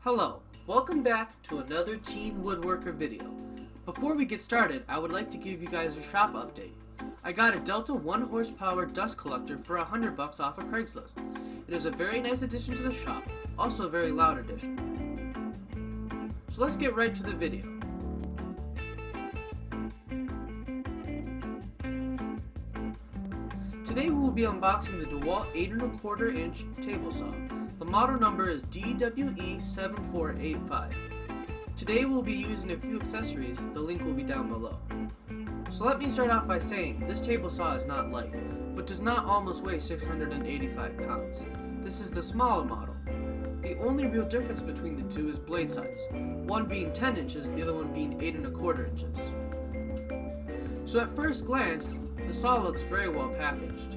Hello, welcome back to another Teen Woodworker video. Before we get started, I would like to give you guys a shop update. I got a Delta 1 horsepower dust collector for $100 off of Craigslist. It is a very nice addition to the shop, also a very loud addition. So let's get right to the video. Today we will be unboxing the Dewalt 8 1/4 inch table saw. The model number is DWE7485. Today we'll be using a few accessories, the link will be down below. So let me start off by saying, this table saw is not light, but does not almost weigh 685 pounds. This is the smaller model. The only real difference between the two is blade size, one being 10 inches, the other one being 8 1/4 inches. So at first glance, the saw looks very well packaged.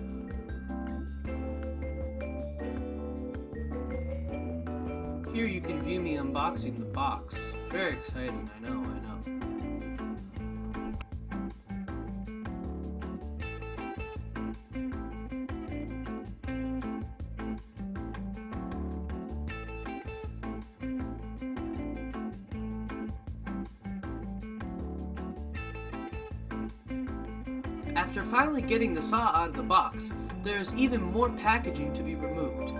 Here you can view me unboxing the box. Very exciting, I know. After finally getting the saw out of the box, there is even more packaging to be removed.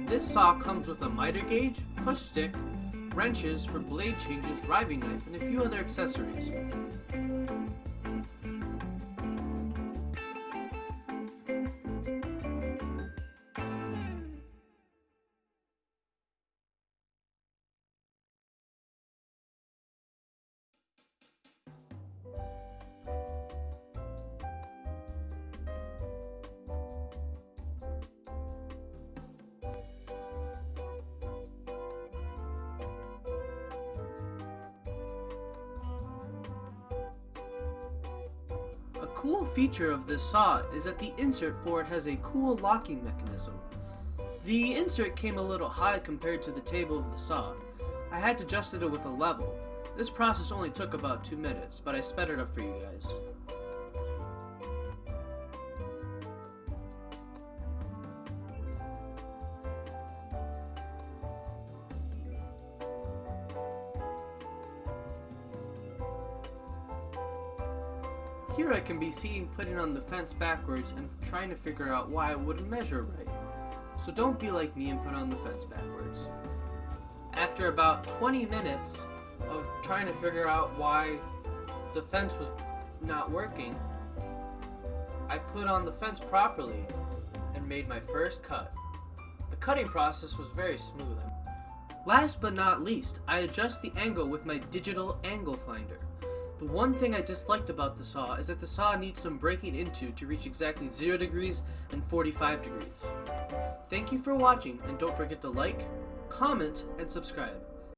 This saw comes with a miter gauge, push stick, wrenches for blade changes, riving knife, and a few other accessories. A cool feature of this saw is that the insert for it has a cool locking mechanism. The insert came a little high compared to the table of the saw. I had to adjust it with a level. This process only took about 2 minutes, but I sped it up for you guys. Here I can be seen putting on the fence backwards and trying to figure out why it wouldn't measure right. So don't be like me and put on the fence backwards. After about 20 minutes of trying to figure out why the fence was not working, I put on the fence properly and made my first cut. The cutting process was very smooth. Last but not least, I adjust the angle with my digital angle finder. The one thing I disliked about the saw is that the saw needs some breaking into to reach exactly 0 degrees and 45 degrees. Thank you for watching, and don't forget to like, comment, and subscribe.